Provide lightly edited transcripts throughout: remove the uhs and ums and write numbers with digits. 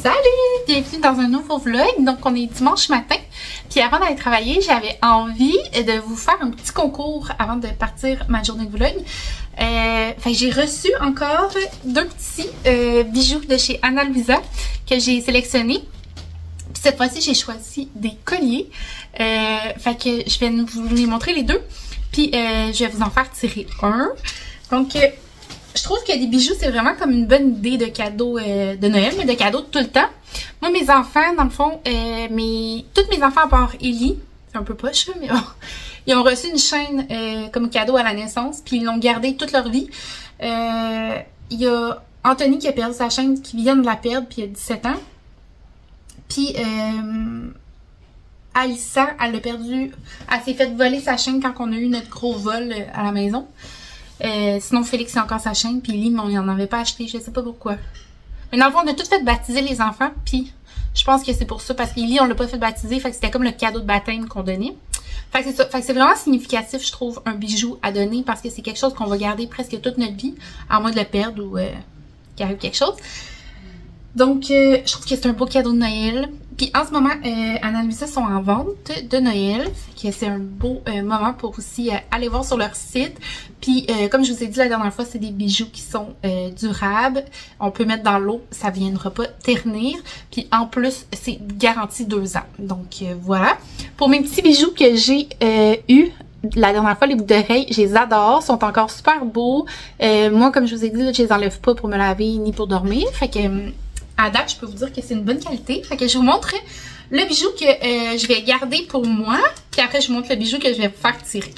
Salut! Bienvenue dans un nouveau vlog. Donc, on est dimanche matin. Puis avant d'aller travailler, j'avais envie de vous faire un petit concours avant de partir ma journée de vlog. J'ai reçu encore deux petits bijoux de chez Ana Luisa que j'ai sélectionnés. Puis cette fois-ci, j'ai choisi des colliers. Que je vais vous les montrer les deux. Puis je vais vous en faire tirer un. Donc, je trouve que des bijoux, c'est vraiment comme une bonne idée de cadeau de Noël, mais de cadeau de tout le temps. Moi, mes enfants, dans le fond, tous mes enfants à part Ellie, c'est un peu poche, mais bon, ils ont reçu une chaîne comme cadeau à la naissance, puis ils l'ont gardée toute leur vie. Il y a Anthony qui a perdu sa chaîne, qui vient de la perdre, puis il a 17 ans. Puis Alissa, elle a perdu, elle s'est fait voler sa chaîne quand on a eu notre gros vol à la maison. Sinon, Félix a encore sa chaîne, puis Lee, on n'en avait pas acheté, je sais pas pourquoi. Mais dans le fond, on a tout fait baptiser les enfants, puis je pense que c'est pour ça, parce qu'Ellie, on l'a pas fait baptiser, fait que c'était comme le cadeau de baptême qu'on donnait. Fait que c'est ça, fait que c'est vraiment significatif, je trouve, un bijou à donner, parce que c'est quelque chose qu'on va garder presque toute notre vie, à moins de le perdre ou qu'il arrive quelque chose. Donc, je trouve que c'est un beau cadeau de Noël. Puis en ce moment, Ana Luisa sont en vente de Noël. Fait que c'est un beau moment pour aussi aller voir sur leur site. Puis comme je vous ai dit la dernière fois, c'est des bijoux qui sont durables. On peut mettre dans l'eau, ça ne viendra pas ternir. Puis en plus, c'est garanti 2 ans. Donc voilà. Pour mes petits bijoux que j'ai eus, la dernière fois, les boucles d'oreilles, je les adore, sont encore super beaux. Moi, comme je vous ai dit, là, je les enlève pas pour me laver ni pour dormir. Fait que à date, je peux vous dire que c'est une bonne qualité. Fait que je vous montre le bijou que je vais garder pour moi. Puis après, je vous montre le bijou que je vais vous faire tirer.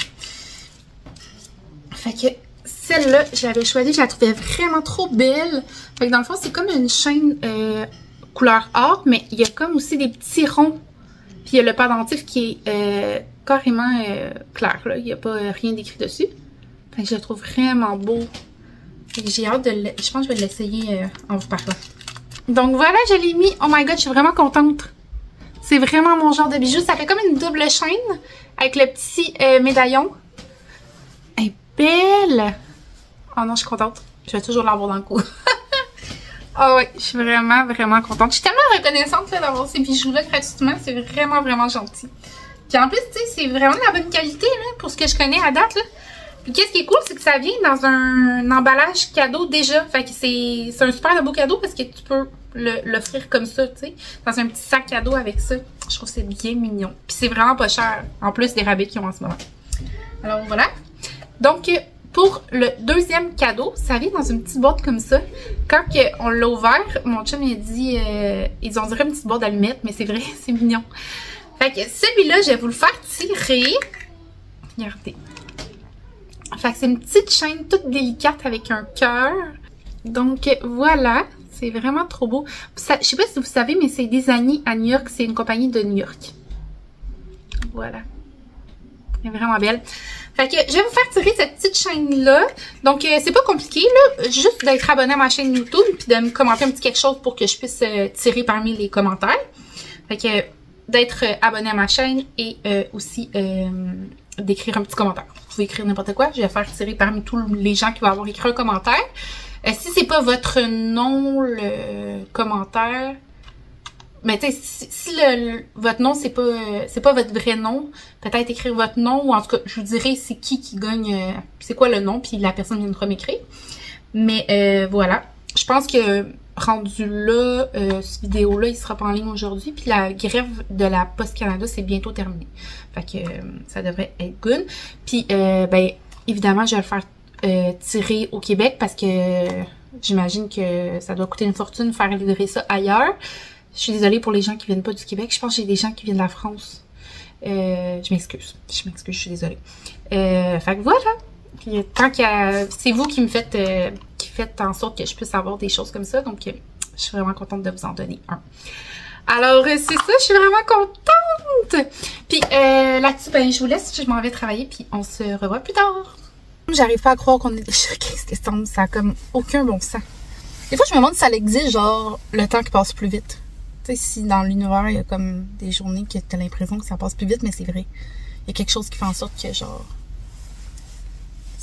Fait que celle-là, je l'avais choisie. Je la trouvais vraiment trop belle. Fait que dans le fond, c'est comme une chaîne couleur or. Mais il y a comme aussi des petits ronds. Puis il y a le pendentif qui est carrément clair. Là. Il n'y a pas rien d'écrit dessus. Fait que je le trouve vraiment beau. Fait que j'ai hâte de le... Je pense que je vais l'essayer en vous parlant. Donc voilà, je l'ai mis. Oh my god, je suis vraiment contente. C'est vraiment mon genre de bijou. Ça fait comme une double chaîne avec le petit médaillon. Elle est belle. Oh non, je suis contente. Je vais toujours l'avoir dans le cou. Oh ouais, je suis vraiment, vraiment contente. Je suis tellement reconnaissante d'avoir ces bijoux-là gratuitement. C'est vraiment, vraiment gentil. Puis en plus, tu sais, c'est vraiment de la bonne qualité là, pour ce que je connais à date. Là. Puis qu'est-ce qui est cool, c'est que ça vient dans un emballage cadeau déjà. Fait que c'est un super beau cadeau parce que tu peux l'offrir comme ça, tu sais. Dans un petit sac cadeau avec ça. Je trouve que c'est bien mignon. Puis c'est vraiment pas cher. En plus des rabais qu'ils ont en ce moment. Alors voilà. Donc pour le deuxième cadeau, ça vient dans une petite boîte comme ça. Quand on l'a ouvert, mon chum il a dit ils ont dirait une petite boîte d'allumettes, mais c'est vrai, c'est mignon. Fait que celui-là, je vais vous le faire tirer. Regardez. Fait que c'est une petite chaîne toute délicate avec un cœur. Donc voilà, c'est vraiment trop beau. Ça, je sais pas si vous savez, mais c'est Disney à New York. C'est une compagnie de New York. Voilà. Elle est vraiment belle. Fait que je vais vous faire tirer cette petite chaîne-là. Donc c'est pas compliqué, là. Juste d'être abonné à ma chaîne YouTube puis de me commenter un petit quelque chose pour que je puisse tirer parmi les commentaires. Fait que d'être abonné à ma chaîne et aussi d'écrire un petit commentaire. Vous pouvez écrire n'importe quoi. Je vais faire tirer parmi tous les gens qui vont avoir écrit un commentaire. Si c'est pas votre nom, le commentaire, mais tu sais, si votre nom c'est pas votre vrai nom, peut-être écrire votre nom ou en tout cas, je vous dirai c'est qui gagne, c'est quoi le nom, puis la personne viendra m'écrire. Mais voilà, je pense que rendu là, cette vidéo-là, il sera pas en ligne aujourd'hui. Puis la grève de la Poste Canada, c'est bientôt terminé. Fait que ça devrait être good. Puis, ben, évidemment, je vais le faire tirer au Québec parce que j'imagine que ça doit coûter une fortune faire livrer ça ailleurs. Je suis désolée pour les gens qui viennent pas du Québec. Je pense que j'ai des gens qui viennent de la France. Je m'excuse, je suis désolée. Fait que voilà. Puis, tant qu'il y a... C'est vous qui me faites... Faites en sorte que je puisse avoir des choses comme ça. Donc, je suis vraiment contente de vous en donner un. Alors, c'est ça. Je suis vraiment contente. Puis, là-dessus, ben, je vous laisse. Je m'en vais travailler. Puis, on se revoit plus tard. J'arrive pas à croire qu'on est le 15 décembre. Ça a comme aucun bon sens. Des fois, je me demande si ça existe, genre, le temps qui passe plus vite. Tu sais, si dans l'univers, il y a comme des journées que tu as l'impression que ça passe plus vite, mais c'est vrai. Il y a quelque chose qui fait en sorte que, genre,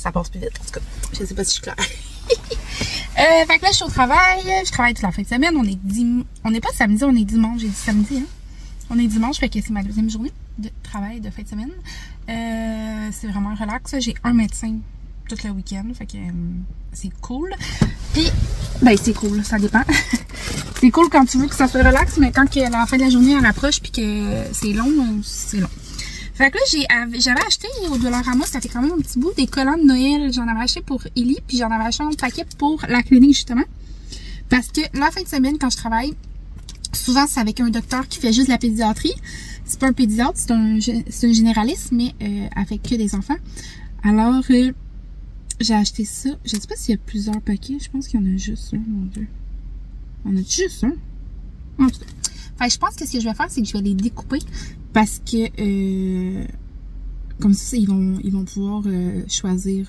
ça passe plus vite. En tout cas, je sais pas si je suis claire. Fait que là, je suis au travail. Je travaille toute la fin de semaine. On n'est pas samedi, on est dimanche. J'ai dit samedi, hein. On est dimanche, fait que c'est ma deuxième journée de travail de fin de semaine. C'est vraiment relax. J'ai un médecin tout le week-end, fait que c'est cool. Puis, ben c'est cool, ça dépend. C'est cool quand tu veux que ça soit relax, mais quand la fin de la journée elle approche puis que c'est long, c'est long. Fait que là, j'avais acheté au Dollarama, ça fait quand même un petit bout, des collants de Noël. J'en avais acheté pour Ellie, puis j'en avais acheté un paquet pour la clinique, justement. Parce que la fin de semaine, quand je travaille, souvent c'est avec un docteur qui fait juste de la pédiatrie. C'est pas un pédiatre, c'est un généraliste, mais avec que des enfants. Alors, j'ai acheté ça. Je sais pas s'il y a plusieurs paquets. Je pense qu'il y en a juste un, mon Dieu. On a juste un? En tout cas. Fait que je pense que ce que je vais faire, c'est que je vais les découper. Parce que comme ça, ils vont pouvoir choisir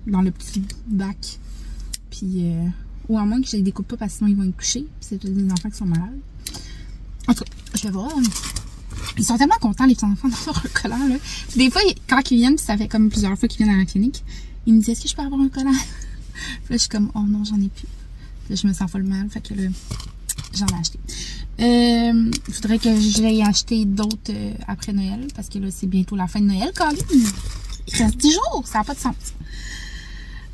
dans le petit bac. Puis ou à moins que je les découpe pas parce que sinon ils vont être couchés. Puis c'est des enfants qui sont malades. En tout cas, je vais voir. Ils sont tellement contents, les petits enfants, d'avoir un collant, là. Des fois, quand ils viennent, puis ça fait comme plusieurs fois qu'ils viennent à la clinique, ils me disent, est-ce que je peux avoir un collant? Puis là, je suis comme, oh non, j'en ai plus. Puis là, je me sens full mal, fait que là, j'en ai acheté. Il faudrait que je l'aille acheter d'autres après Noël, parce que là, c'est bientôt la fin de Noël, quand même. Il reste 10 jours, ça n'a pas de sens.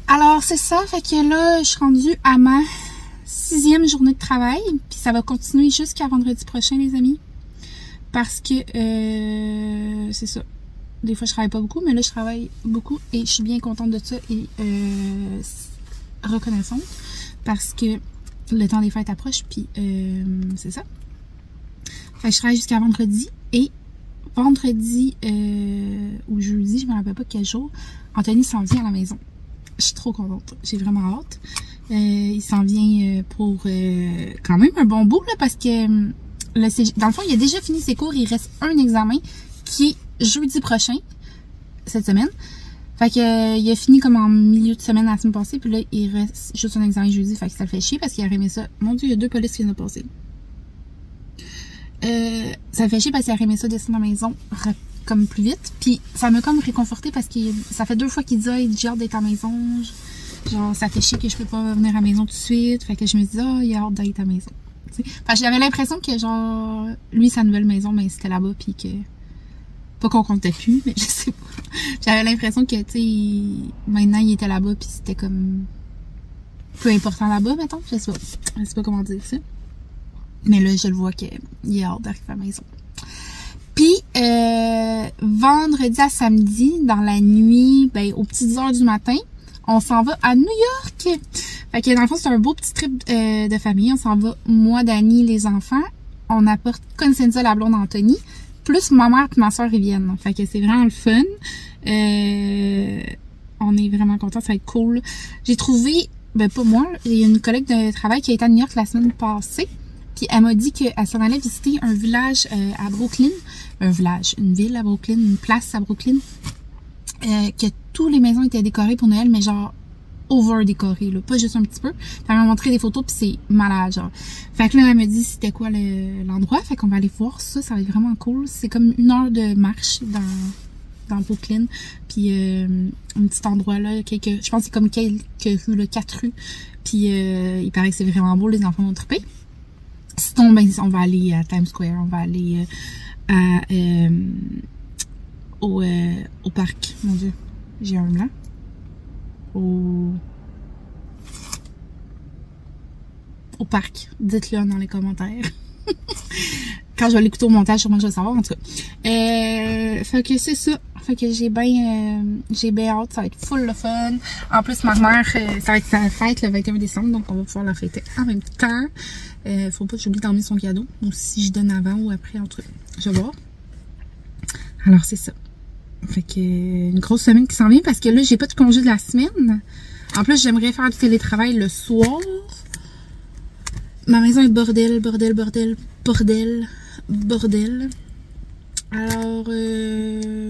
Alors, c'est ça, fait que là, je suis rendue à ma 6e journée de travail, puis ça va continuer jusqu'à vendredi prochain, les amis. Parce que, c'est ça. Des fois, je travaille pas beaucoup, mais là, je travaille beaucoup et je suis bien contente de ça et reconnaissante parce que le temps des fêtes approche, puis c'est ça. Fait que je travaille jusqu'à vendredi et vendredi ou jeudi, je me rappelle pas quel jour, Anthony s'en vient à la maison. Je suis trop contente. J'ai vraiment hâte. Il s'en vient pour quand même un bon bout, là, parce que dans le fond, il a déjà fini ses cours. Il reste un examen qui est jeudi prochain, cette semaine. Fait que il a fini comme en milieu de semaine la semaine passée. Puis là, il reste juste un examen jeudi. Fait que ça le fait chier parce qu'il a aimé ça. Mon Dieu, il y a 2 polices qui viennent de passer. Ça le fait chier parce qu'il a aimé ça descendre à la maison comme plus vite. Puis ça m'a comme réconforté parce que ça fait 2 fois qu'il dit, j'ai hâte d'être à la maison. Genre, ça fait chier que je peux pas venir à la maison tout de suite. Fait que je me dis, il a hâte d'être à la maison. Enfin, j'avais l'impression que genre lui sa nouvelle maison mais c'était là-bas puis que pas qu'on comptait plus mais je sais pas. J'avais l'impression que tu sais maintenant il était là-bas puis c'était comme peu important là-bas mettons, je sais pas comment dire ça. Mais là je le vois qu'il est hâte d'arriver à la maison. Puis vendredi à samedi dans la nuit, ben aux petites heures du matin, on s'en va à New York. Fait que dans le fond, c'est un beau petit trip de famille. On s'en va, moi, Dani, les enfants. On apporte Consenza, la blonde Anthony, plus ma mère et ma soeur, ils viennent. Fait que c'est vraiment le fun. On est vraiment contents, ça va être cool. J'ai trouvé, ben pas moi, il y a une collègue de travail qui a été à New York la semaine passée. Puis elle m'a dit qu'elle s'en allait visiter un village à Brooklyn. Une ville à Brooklyn, une place à Brooklyn. Que toutes les maisons étaient décorées pour Noël, mais genre over décorées, là, pas juste un petit peu. Puis elle m'a montré des photos puis c'est malade, genre. Fait que là, elle me dit c'était quoi l'endroit, fait qu'on va aller voir ça, ça va être vraiment cool. C'est comme 1 heure de marche dans Brooklyn, puis un petit endroit là, je pense que c'est comme quelques rues, là, 4 rues, puis il paraît que c'est vraiment beau, les enfants vont triper. Sinon, ben, on va aller à Times Square, on va aller au parc, mon Dieu, j'ai un blanc. Au parc. Dites-le dans les commentaires. Quand je vais l'écouter au montage, sûrement je vais savoir, en tout cas. Fait que c'est ça. Fait que j'ai bien hâte. Ça va être full le fun. En plus, ma mère, ça va être sa fête le 21 décembre, donc on va pouvoir la fêter en même temps. Faut pas que j'oublie d'emmener son cadeau. Ou si je donne avant ou après, en tout cas. Je vais voir. Alors, c'est ça. Fait que une grosse semaine qui s'en vient parce que là, j'ai pas de congé de la semaine. En plus, j'aimerais faire du télétravail le soir. Ma maison est bordel. Alors,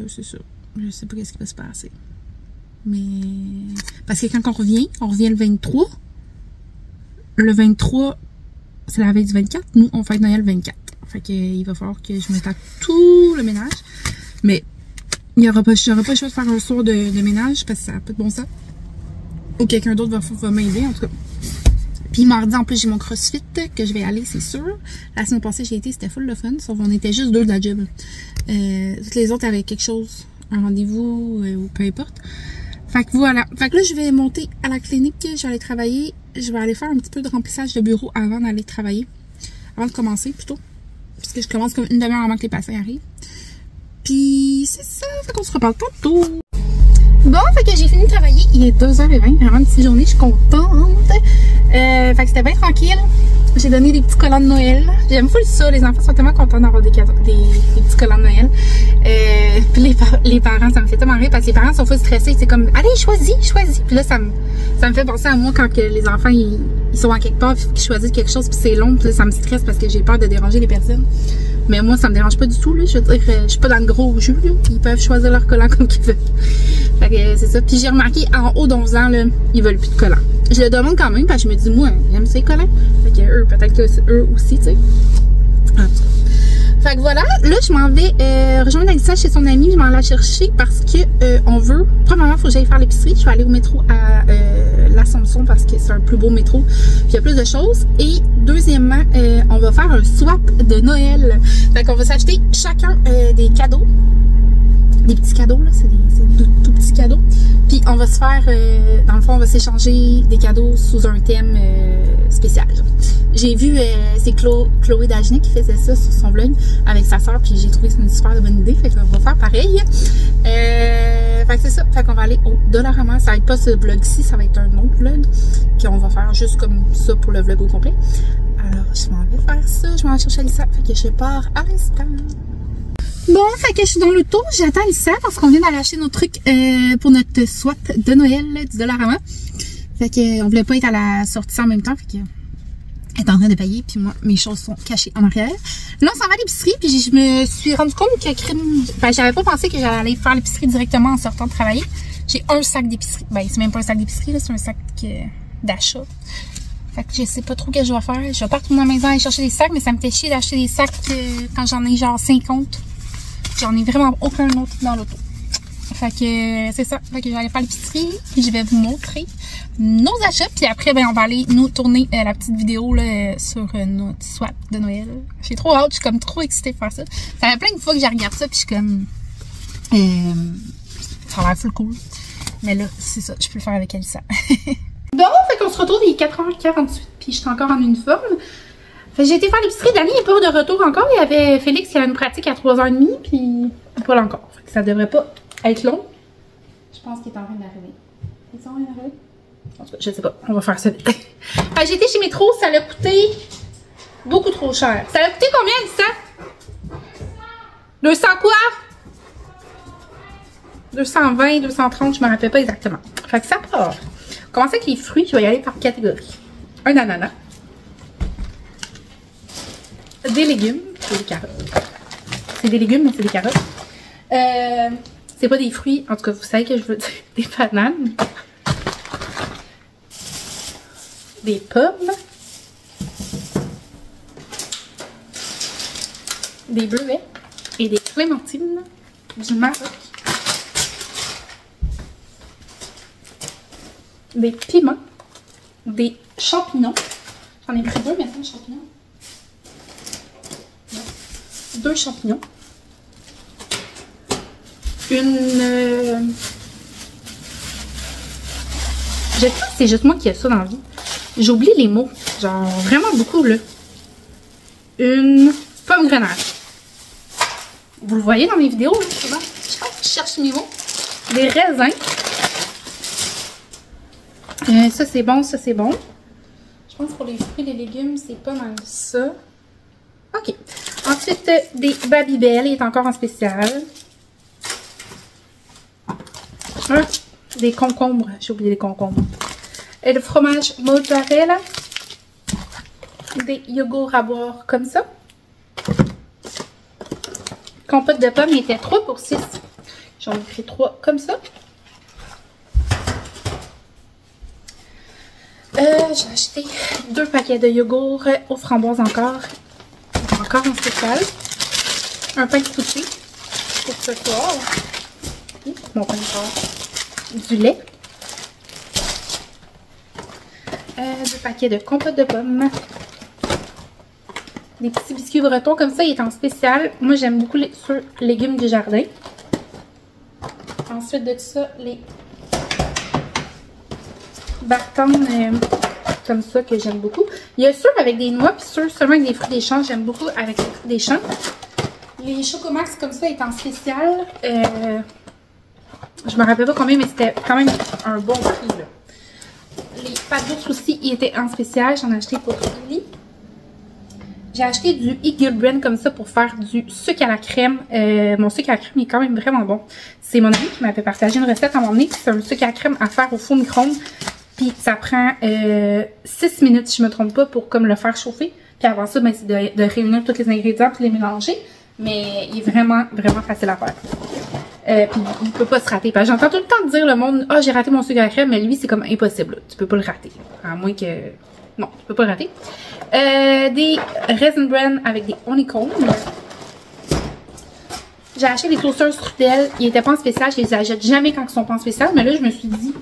c'est ça. Je sais pas qu'est-ce qui va se passer. Mais, parce que quand on revient le 23. Le 23, c'est la veille du 24. Nous, on fête Noël le 24. Fait que il va falloir que je me tape tout le ménage. Mais, j'aurai pas le choix de faire un soir de ménage parce que ça n'a pas de bon sens. Ou quelqu'un d'autre va m'aider, en tout cas. Puis mardi, en plus, j'ai mon CrossFit que je vais aller, c'est sûr. La semaine passée, j'ai été, c'était full le fun. Sauf qu'on était juste deux de la job. Toutes les autres avaient quelque chose, un rendez-vous ou peu importe. Fait que voilà. Fait que là, je vais monter à la clinique. Je vais aller travailler. Je vais aller faire un petit peu de remplissage de bureau avant d'aller travailler. Avant de commencer, plutôt. Puisque je commence comme une demi-heure avant que les patients arrivent. Puis c'est ça. Fait qu'on se reparle tantôt. Bon, fait que j'ai fini de travailler. Il est 2h20. Vraiment une petite journée. Je suis contente. Fait que c'était bien tranquille. J'ai donné des petits collants de Noël. J'aime full ça. Les enfants sont tellement contents d'avoir des petits collants de Noël. Puis les parents, ça me fait tellement rire parce que les parents sont full stressés. C'est comme, allez, choisis. Puis là, ça me fait penser à moi quand que les enfants, ils sont à quelque part puis qu'ils choisissent quelque chose puis c'est long. Puis là, ça me stresse parce que j'ai peur de déranger les personnes. Mais moi, ça me dérange pas du tout, là. Je veux dire, je suis pas dans le gros jus, là. Ils peuvent choisir leur collant comme ils veulent. Fait que c'est ça. Puis j'ai remarqué, en haut d'11 ans, là, ils veulent plus de collants. Je le demande quand même, parce que je me dis, moi, j'aime ces collants. Fait que eux, peut-être que eux aussi, tu sais. En tout cas. Fait que voilà, là, je m'en vais rejoindre Alissa chez son amie. Je m'en vais la chercher parce que on veut... Premièrement, il faut que j'aille faire l'épicerie. Je vais aller au métro à l'Assomption parce que c'est un plus beau métro. Puis il y a plus de choses. Et deuxièmement, on va faire un swap de Noël. Fait qu'on va s'acheter chacun des cadeaux. Des petits cadeaux, là. C'est des tout petits cadeaux. Puis on va se faire... dans le fond, on va s'échanger des cadeaux sous un thème spécial. J'ai vu, c'est Chloé Dagenet qui faisait ça sur son vlog avec sa soeur, puis j'ai trouvé que c'est une super bonne idée, fait qu'on va faire pareil. Fait que c'est ça, fait qu'on va aller au Dollarama. Ça va être pas ce vlog-ci, ça va être un autre vlog, qu'on va faire juste comme ça pour le vlog au complet. Alors, je m'en vais faire ça, je m'en vais chercher Alissa, fait que je pars à l'instant. Bon, fait que je suis dans le tour, j'attends Alissa parce qu'on vient d'aller acheter nos trucs pour notre swap de Noël là, du Dollarama. Fait que on voulait pas être à la sortie en même temps, fait que elle est en train de payer, puis moi, mes choses sont cachées en arrière. Là, on s'en va à l'épicerie, puis je me suis rendu compte que j'avais pas pensé que j'allais faire l'épicerie directement en sortant de travailler. J'ai un sac d'épicerie. Ben, c'est même pas un sac d'épicerie, là, c'est un sac d'achat. Fait que je sais pas trop ce que je vais faire. Je vais pas retourner à la maison aller chercher des sacs, mais ça me fait chier d'acheter des sacs quand j'en ai genre 50. J'en ai vraiment aucun autre dans l'auto. Fait que c'est ça. Fait que je vais aller faire l'épicerie, puis je vais vous montrer nos achats. Puis après, ben, on va aller nous tourner la petite vidéo là, sur notre swap de Noël. J'ai trop hâte, je suis comme trop excitée de faire ça. Ça fait plein de fois que je regarde ça, puis je suis comme... ça a l'air full cool. Mais là, c'est ça, je peux le faire avec Alissa. Bon, fait qu'on se retrouve, il est 4h48, puis je suis encore en uniforme. Fait que j'ai été faire l'épicerie, Dani n'est pas de retour encore. Il y avait Félix qui avait une pratique à 3h30, puis Paul encore. Fait que ça devrait pas être long. Je pense qu'il est en train d'arriver. Il est en train d'arriver? En tout cas, je sais pas. On va faire ça vite. J'ai été chez Métro, ça l'a coûté beaucoup trop cher. Ça l'a coûté combien, ça? 200 quoi? 220, 230, je me rappelle pas exactement. Fait que ça part. On commence avec les fruits, je vais y aller par catégorie. Un ananas. Des légumes, c'est des carottes. C'est des légumes, mais c'est des carottes. C'est pas des fruits, en tout cas, vous savez que je veux dire des bananes. Des pommes. Des bleuets. Et des clémentines. Du Maroc. Des piments. Des champignons. J'en ai pris deux maintenant, champignons. 2 champignons. Une... Je sais pas si c'est juste moi qui ai ça dans la vie. J'oublie les mots. Genre, vraiment beaucoup, là. Une pomme grenade. Vous le voyez dans mes vidéos, là, souvent. Je cherche mes mots. Des raisins. Ça, c'est bon, ça, c'est bon. Je pense pour les fruits et les légumes, c'est pas mal ça. OK. Ensuite, des Babybel. Il est encore en spécial. Des concombres. J'ai oublié les concombres. Et le fromage mozzarella. Des yogourts à boire comme ça. Compote de pommes, il était 3 pour 6. J'en ai pris 3 comme ça. J'ai acheté 2 paquets de yogourt aux framboises encore. Encore en spécial. Un pain de couché pour ce soir. l'épicerie. Mon pain de du lait. 2 paquets de compote de pommes. Des petits biscuits bretons comme ça, il est en spécial. Moi, j'aime beaucoup les légumes du jardin. Ensuite de ça, les bartons comme ça que j'aime beaucoup. Il y a ceux avec des noix, puis ceux seulement avec des fruits des champs. J'aime beaucoup avec les fruits des champs. Les Chocomax comme ça est en spécial. Je me rappelle pas combien, mais c'était quand même un bon prix, là. Les pâtes d'ours aussi, ils étaient en spécial. J'en ai acheté pour Lily. J'ai acheté du Eagle Brand comme ça pour faire du sucre à la crème. Mon sucre à la crème est quand même vraiment bon. C'est mon ami qui m'avait partagé une recette à mon nez. C'est un sucre à la crème à faire au four micro-ondes. Puis ça prend 6 minutes, si je me trompe pas, pour comme le faire chauffer. Puis avant ça, ben, c'est de réunir tous les ingrédients et les mélanger. Mais il est vraiment, vraiment facile à faire. Puis il peut pas se rater. J'entends tout le temps dire le monde, ah, j'ai raté mon sucre à la crème, mais lui, c'est comme impossible. Là. Tu peux pas le rater. À moins que... Non, tu peux pas le rater. Des Raisin Bran avec des honeycombs. J'ai acheté des toasters Strudel. Ils étaient pas en spécial. Je les achète jamais quand ils sont pas en spécial. Mais là, je me suis dit,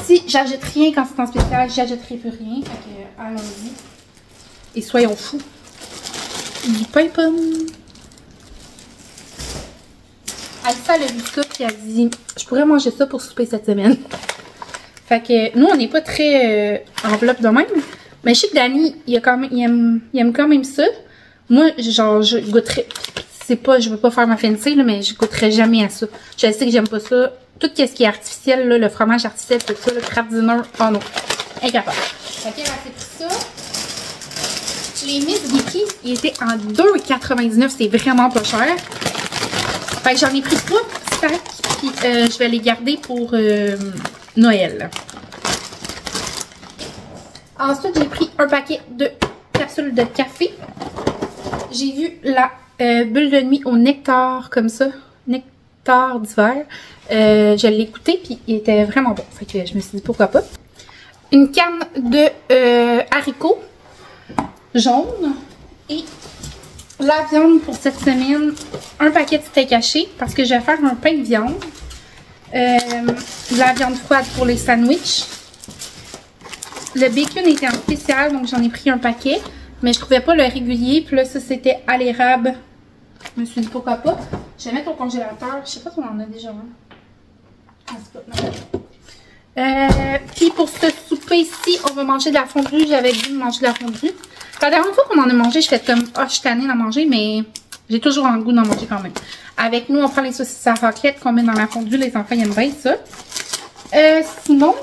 si j'achète rien quand c'est en spécial, j'achèterai plus rien. Fait que, allons-y. Et soyons fous. Du pain pomme. Alissa, elle a vu ça, puis elle a dit, je pourrais manger ça pour souper cette semaine. Fait que, nous, on n'est pas très enveloppe de même. Mais je sais que Danny, il aime quand même ça. Moi, genre, je goûterais, c'est pas, je veux pas faire ma fancy, là, mais je goûterais jamais à ça. Je sais que j'aime pas ça. Tout ce qui est artificiel, là, le fromage artificiel, tout ça, le Kraft Dinner, oh non, incapable. Fait qu'elle a pris ça. Les Miss Geeky, ils étaient en 2,99$, c'est vraiment pas cher. Fait que j'en ai pris 3 sacs, puis je vais les garder pour Noël. Ensuite, j'ai pris un paquet de capsules de café. J'ai vu la bulle de nuit au nectar, comme ça, nectar d'hiver. Je l'ai goûté, puis il était vraiment bon. Fait que je me suis dit pourquoi pas. Une canne de haricots jaune et la viande pour cette semaine, un paquet de steak haché parce que je vais faire un pain de viande, la viande froide pour les sandwichs, le bacon était en spécial donc j'en ai pris un paquet mais je trouvais pas le régulier, puis là ça c'était à l'érable, je me suis dit pourquoi pas, je vais mettre au congélateur, je sais pas si on en a déjà un. Puis pour ce souper ici, on va manger de la fondue. J'avais dit de manger de la fondue. La dernière fois qu'on en a mangé, je fais comme, ah, je suis tannée d'en manger, mais j'ai toujours un goût d'en manger quand même. Avec nous, on prend les saucisses à raclette qu'on met dans la fondue. Les enfants, ils aiment bien ça. Sinon,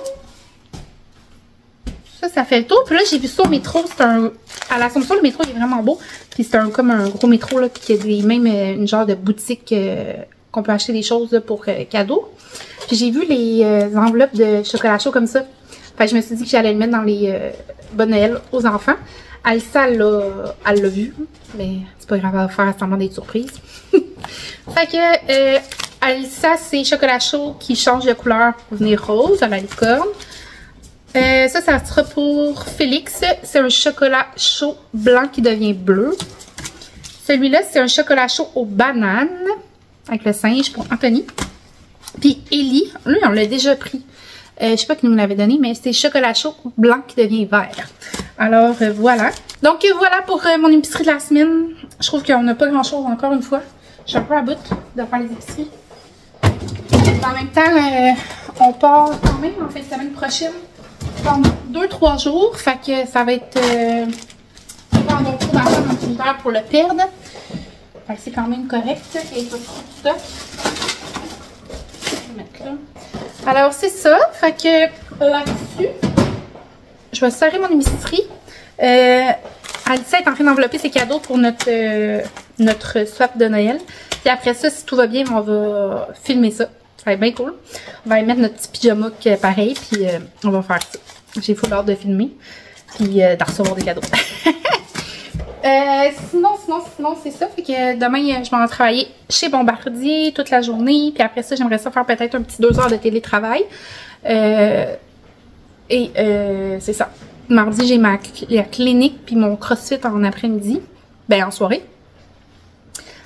ça fait le tour. Puis là, j'ai vu ça au métro. C'est un... À l'Assomption, le métro, il est vraiment beau. Puis c'est comme un gros métro, là. Puis il y a même une genre de boutique qu'on peut acheter des choses là, pour cadeaux. Puis j'ai vu les enveloppes de chocolat chaud comme ça. Fait que je me suis dit que j'allais le mettre dans les bonnes Noël aux enfants. Alissa, elle l'a vu. Mais c'est pas grave, elle va faire semblant d'être surprise. Fait que Alissa, c'est chocolat chaud qui change de couleur pour venir rose à la licorne. Ça sera pour Félix. C'est un chocolat chaud blanc qui devient bleu. Celui-là, c'est un chocolat chaud aux bananes. Avec le singe pour Anthony. Puis Ellie, lui, on l'a déjà pris. Je sais pas qui nous l'avait donné, mais c'est chocolat chaud blanc qui devient vert. Alors, voilà. Donc, voilà pour mon épicerie de la semaine. Je trouve qu'on n'a pas grand-chose encore une fois. Je suis un peu à bout de faire les épiceries. En même temps, on part quand même en fin de semaine prochaine. Pendant 2-3 jours. Fait que ça va être... pas bon trop d'argent dans une heure pour le perdre. Fait que c'est quand même correct. Il n'y a pas trop de stock. Je vais mettre là. Alors, c'est ça. Fait que là-dessus, je vais serrer mon épicerie. Alissa est en train d'envelopper ses cadeaux pour notre swap de Noël. Puis après ça, si tout va bien, on va filmer ça. Ça va être bien cool. On va y mettre notre petit pyjama pareil, puis on va faire ça. J'ai full hâte de filmer, puis de recevoir des cadeaux. Sinon, c'est ça. Fait que demain, je m'en vais travailler chez Bombardier toute la journée. Puis après ça, j'aimerais ça faire peut-être un petit 2 heures de télétravail. C'est ça. Mardi, j'ai la clinique puis mon crossfit en après-midi. En soirée.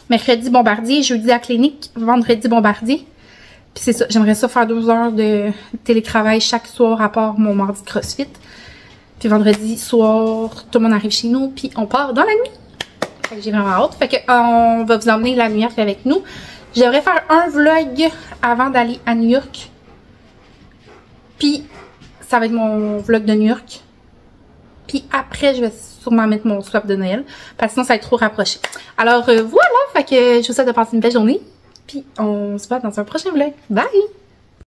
Mercredi, Bombardier. Jeudi, à clinique. Vendredi, Bombardier. Puis c'est ça, j'aimerais ça faire 2 heures de télétravail chaque soir à part mon mardi de CrossFit. Puis vendredi soir, tout le monde arrive chez nous, puis on part dans la nuit. Fait que j'ai vraiment hâte. Fait que on va vous emmener la New York avec nous. Je devrais faire un vlog avant d'aller à New York. Puis ça va être mon vlog de New York. Puis après, je vais sûrement mettre mon swap de Noël. Parce que sinon, ça va être trop rapproché. Alors voilà, fait que je vous souhaite de passer une belle journée. Puis on se voit dans un prochain vlog. Bye!